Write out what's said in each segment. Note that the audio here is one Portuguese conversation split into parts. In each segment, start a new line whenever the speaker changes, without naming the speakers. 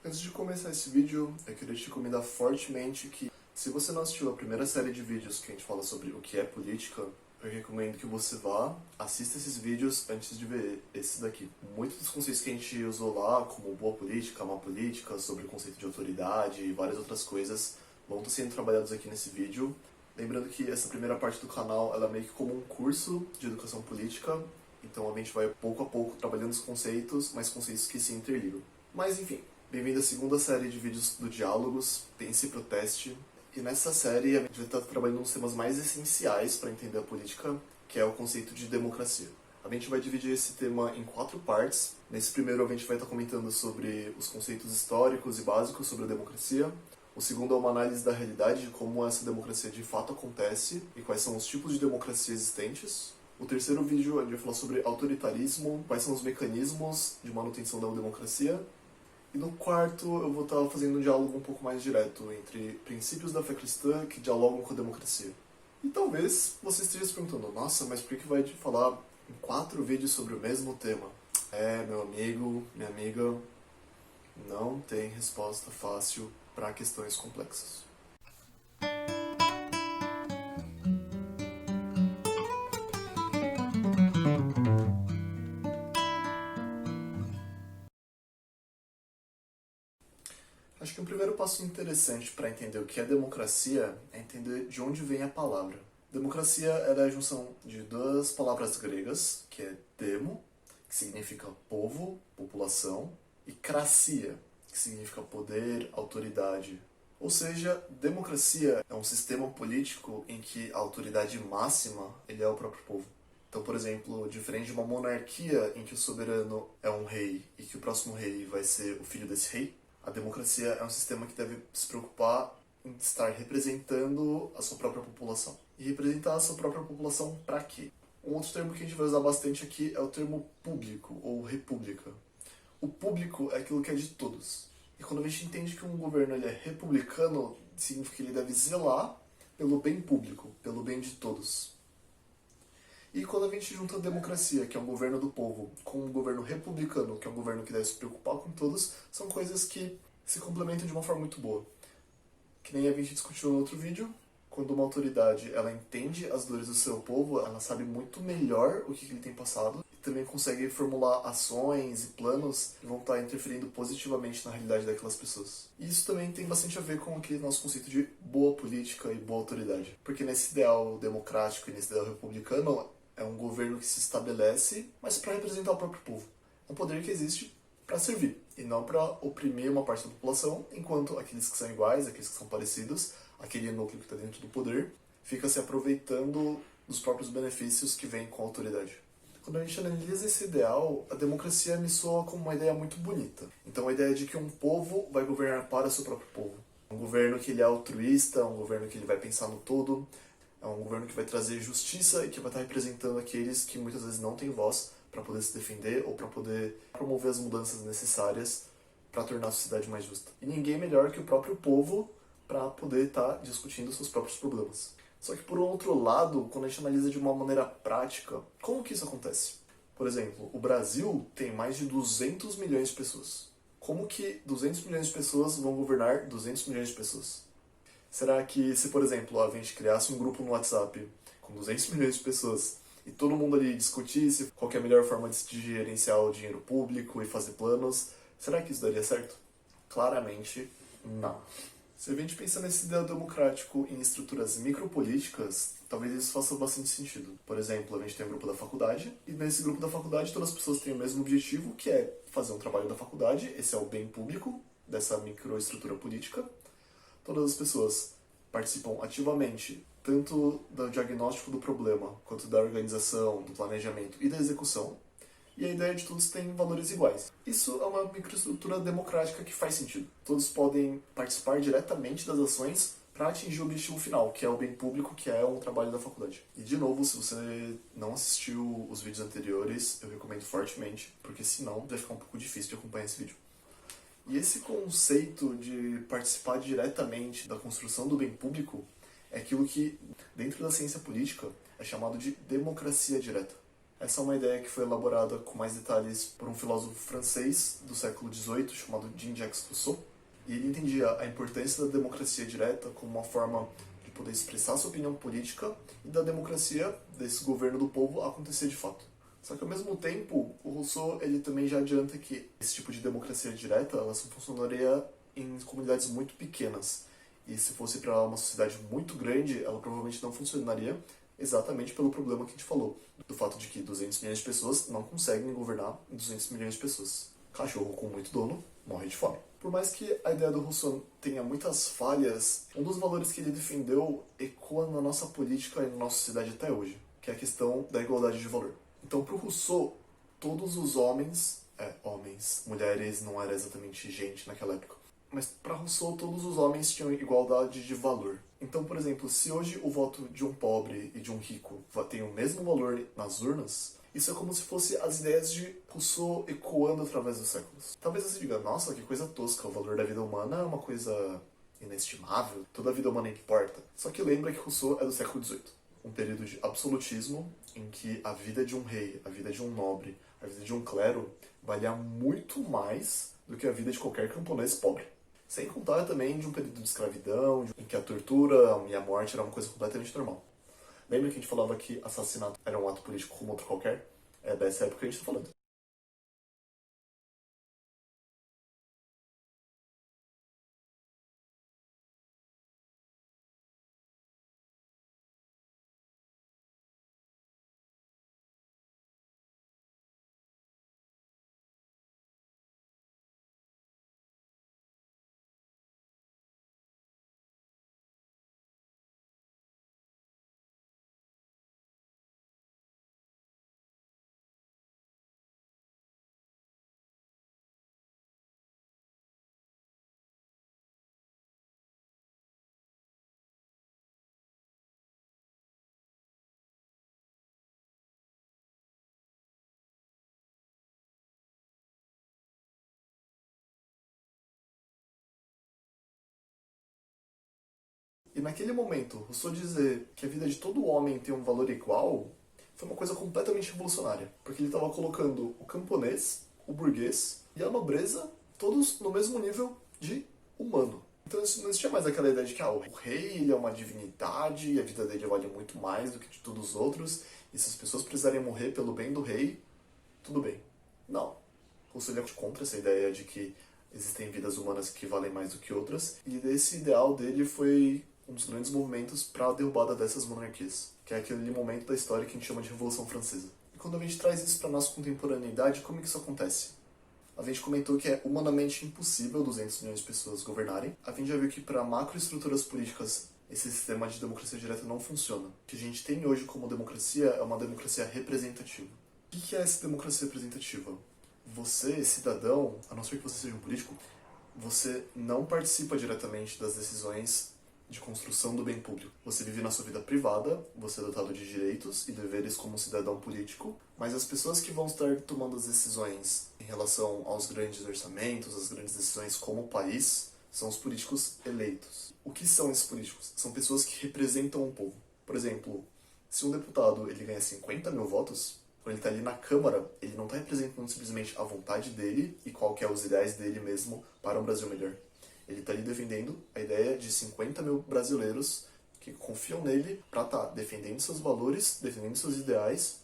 Antes de começar esse vídeo, eu queria te recomendar fortemente que, se você não assistiu a primeira série de vídeos que a gente fala sobre o que é política, eu recomendo que você vá, assista esses vídeos antes de ver esse daqui. Muitos dos conceitos que a gente usou lá, como boa política, má política, sobre o conceito de autoridade e várias outras coisas, vão estar sendo trabalhados aqui nesse vídeo. Lembrando que essa primeira parte do canal ela é meio que como um curso de educação política, então a gente vai pouco a pouco trabalhando os conceitos, mas conceitos que se interligam. Mas enfim, bem-vindo à segunda série de vídeos do Diálogos, Pense e Proteste. E nessa série a gente vai estar trabalhando nos temas mais essenciais para entender a política, que é o conceito de democracia. A gente vai dividir esse tema em 4 partes. Nesse primeiro a gente vai estar comentando sobre os conceitos históricos e básicos sobre a democracia. O segundo é uma análise da realidade de como essa democracia de fato acontece e quais são os tipos de democracia existentes. O terceiro vídeo a gente vai falar sobre autoritarismo, quais são os mecanismos de manutenção da democracia. E no quarto eu vou estar fazendo um diálogo um pouco mais direto entre princípios da fé cristã que dialogam com a democracia. E talvez você esteja se perguntando, nossa, mas por que vai falar em 4 vídeos sobre o mesmo tema? Meu amigo, minha amiga, não tem resposta fácil para questões complexas. Acho que um primeiro passo interessante para entender o que é democracia é entender de onde vem a palavra. Democracia é a junção de 2 palavras gregas, que é demo, que significa povo, população, e cracia, que significa poder, autoridade. Ou seja, democracia é um sistema político em que a autoridade máxima ele é o próprio povo. Então, por exemplo, diferente de uma monarquia em que o soberano é um rei e que o próximo rei vai ser o filho desse rei, a democracia é um sistema que deve se preocupar em estar representando a sua própria população. E representar a sua própria população para quê? Um outro termo que a gente vai usar bastante aqui é o termo público ou república. O público é aquilo que é de todos. E quando a gente entende que um governo ele é republicano, significa que ele deve zelar pelo bem público, pelo bem de todos. E quando a gente junta a democracia, que é um governo do povo, com um governo republicano, que é um governo que deve se preocupar com todos, são coisas que se complementam de uma forma muito boa. Que nem a gente discutiu no outro vídeo, quando uma autoridade ela entende as dores do seu povo, ela sabe muito melhor o que ele tem passado e também consegue formular ações e planos que vão estar interferindo positivamente na realidade daquelas pessoas. E isso também tem bastante a ver com aquele nosso conceito de boa política e boa autoridade. Porque nesse ideal democrático e nesse ideal republicano, é um governo que se estabelece, mas para representar o próprio povo. É um poder que existe para servir, e não para oprimir uma parte da população, enquanto aqueles que são iguais, aqueles que são parecidos, aquele núcleo que está dentro do poder, fica se aproveitando dos próprios benefícios que vêm com a autoridade. Quando a gente analisa esse ideal, a democracia me soa como uma ideia muito bonita. Então a ideia de que um povo vai governar para o seu próprio povo. Um governo que ele é altruísta, um governo que ele vai pensar no todo, é um governo que vai trazer justiça e que vai estar representando aqueles que muitas vezes não têm voz para poder se defender ou para poder promover as mudanças necessárias para tornar a sociedade mais justa. E ninguém melhor que o próprio povo para poder estar discutindo seus próprios problemas. Só que por outro lado, quando a gente analisa de uma maneira prática, como que isso acontece? Por exemplo, o Brasil tem mais de 200 milhões de pessoas. Como que 200 milhões de pessoas vão governar 200 milhões de pessoas? Será que se, por exemplo, a gente criasse um grupo no WhatsApp com 200 milhões de pessoas e todo mundo ali discutisse qual que é a melhor forma de gerenciar o dinheiro público e fazer planos, será que isso daria certo? Claramente, não. Se a gente pensa nesse ideal democrático em estruturas micropolíticas, talvez isso faça bastante sentido. Por exemplo, a gente tem um grupo da faculdade, e nesse grupo da faculdade todas as pessoas têm o mesmo objetivo, que é fazer um trabalho da faculdade, esse é o bem público dessa microestrutura política. Todas as pessoas participam ativamente, tanto do diagnóstico do problema, quanto da organização, do planejamento e da execução, e a ideia de todos tem valores iguais. Isso é uma microestrutura democrática que faz sentido. Todos podem participar diretamente das ações para atingir o objetivo final, que é o bem público, que é um trabalho da faculdade. E de novo, se você não assistiu os vídeos anteriores, eu recomendo fortemente, porque senão vai ficar um pouco difícil de acompanhar esse vídeo. E esse conceito de participar diretamente da construção do bem público é aquilo que, dentro da ciência política, é chamado de democracia direta. Essa é uma ideia que foi elaborada com mais detalhes por um filósofo francês do século XVIII chamado Jean-Jacques Rousseau. E ele entendia a importância da democracia direta como uma forma de poder expressar sua opinião política e da democracia, desse governo do povo, acontecer de fato. Só que ao mesmo tempo, o Rousseau ele também já adianta que esse tipo de democracia direta ela só funcionaria em comunidades muito pequenas. E se fosse para uma sociedade muito grande, ela provavelmente não funcionaria exatamente pelo problema que a gente falou, do fato de que 200 milhões de pessoas não conseguem governar 200 milhões de pessoas. Cachorro com muito dono morre de fome. Por mais que a ideia do Rousseau tenha muitas falhas, um dos valores que ele defendeu ecoa na nossa política e na nossa sociedade até hoje, que é a questão da igualdade de valor. Então, para o Rousseau, todos os homens, mulheres não era exatamente gente naquela época, mas para Rousseau todos os homens tinham igualdade de valor. Então, por exemplo, se hoje o voto de um pobre e de um rico tem o mesmo valor nas urnas, isso é como se fosse as ideias de Rousseau ecoando através dos séculos. Talvez você diga, nossa, que coisa tosca, o valor da vida humana é uma coisa inestimável, toda a vida humana importa. Só que lembra que Rousseau é do século XVIII, um período de absolutismo em que a vida de um rei, a vida de um nobre, a vida de um clero valia muito mais do que a vida de qualquer camponês pobre. Sem contar também de um período de escravidão, em que a tortura e a morte era uma coisa completamente normal. Lembra que a gente falava que assassinato era um ato político como outro qualquer? É dessa época que a gente está falando. E naquele momento, Rousseau dizer que a vida de todo homem tem um valor igual foi uma coisa completamente revolucionária, porque ele estava colocando o camponês, o burguês e a nobreza todos no mesmo nível de humano. Então não existia mais aquela ideia de que o rei ele é uma divindade e a vida dele vale muito mais do que de todos os outros, e se as pessoas precisarem morrer pelo bem do rei, tudo bem. Não. Rousseau ele é contra essa ideia de que existem vidas humanas que valem mais do que outras, e esse ideal dele foi um dos grandes movimentos para a derrubada dessas monarquias, que é aquele momento da história que a gente chama de Revolução Francesa. E quando a gente traz isso para a nossa contemporaneidade, como é que isso acontece? A gente comentou que é humanamente impossível 200 milhões de pessoas governarem. A gente já viu que para macroestruturas políticas esse sistema de democracia direta não funciona. O que a gente tem hoje como democracia é uma democracia representativa. O que é essa democracia representativa? Você, cidadão, a não ser que você seja um político, você não participa diretamente das decisões de construção do bem público. Você vive na sua vida privada, você é dotado de direitos e deveres como cidadão político, mas as pessoas que vão estar tomando as decisões em relação aos grandes orçamentos, as grandes decisões como país, são os políticos eleitos. O que são esses políticos? São pessoas que representam o povo. Por exemplo, se um deputado ele ganha 50 mil votos, quando ele está ali na Câmara, ele não está representando simplesmente a vontade dele e qual que é os ideais dele mesmo para um Brasil melhor. Ele está ali defendendo a ideia de 50 mil brasileiros que confiam nele para estar defendendo seus valores, defendendo seus ideais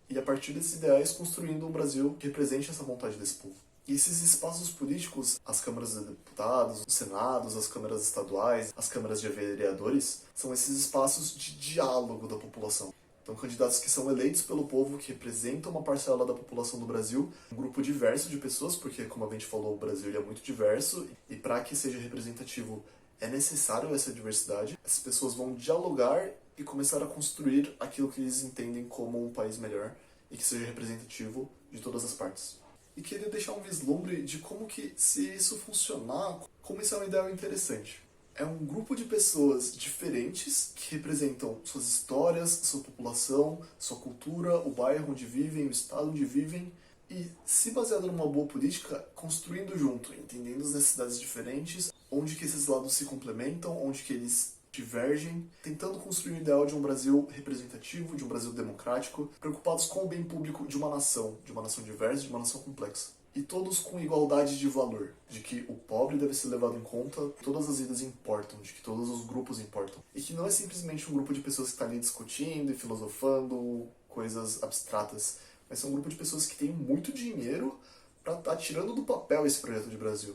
e, a partir desses ideais, construindo um Brasil que represente essa vontade desse povo. E esses espaços políticos, as câmaras de deputados, os senados, as câmaras estaduais, as câmaras de vereadores, são esses espaços de diálogo da população. Então, candidatos que são eleitos pelo povo, que representam uma parcela da população do Brasil, um grupo diverso de pessoas, porque, como a gente falou, o Brasil é muito diverso, e para que seja representativo é necessário essa diversidade. Essas pessoas vão dialogar e começar a construir aquilo que eles entendem como um país melhor e que seja representativo de todas as partes. E queria deixar um vislumbre de como que, se isso funcionar, como isso é um ideal interessante. É um grupo de pessoas diferentes que representam suas histórias, sua população, sua cultura, o bairro onde vivem, o estado onde vivem, e, se baseado numa boa política, construindo junto, entendendo as necessidades diferentes, onde que esses lados se complementam, onde que eles divergem, tentando construir um ideal de um Brasil representativo, de um Brasil democrático, preocupados com o bem público de uma nação diversa, de uma nação complexa. E todos com igualdade de valor, de que o pobre deve ser levado em conta, todas as vidas importam, de que todos os grupos importam. E que não é simplesmente um grupo de pessoas que está ali discutindo e filosofando coisas abstratas, mas é um grupo de pessoas que tem muito dinheiro para estar tirando do papel esse projeto de Brasil.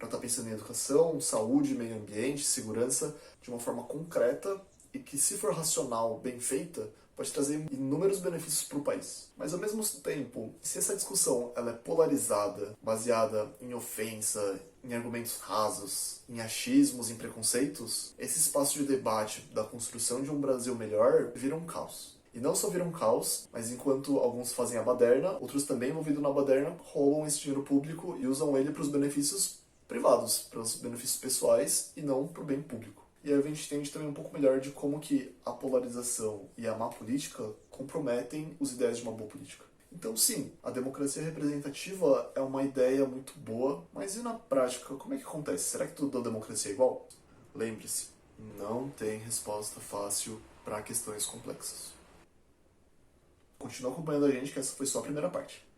Para estar pensando em educação, saúde, meio ambiente, segurança, de uma forma concreta e que, se for racional, bem feita, pode trazer inúmeros benefícios para o país. Mas, ao mesmo tempo, se essa discussão ela é polarizada, baseada em ofensa, em argumentos rasos, em achismos, em preconceitos, esse espaço de debate da construção de um Brasil melhor vira um caos. E não só vira um caos, mas enquanto alguns fazem a baderna, outros também envolvidos na baderna roubam esse dinheiro público e usam ele para os benefícios privados, para os benefícios pessoais e não para o bem público. E aí a gente entende também um pouco melhor de como que a polarização e a má política comprometem os ideais de uma boa política. Então sim, a democracia representativa é uma ideia muito boa, mas e na prática, como é que acontece? Será que tudo da democracia é igual? Lembre-se, não tem resposta fácil para questões complexas. Continua acompanhando a gente que essa foi só a primeira parte.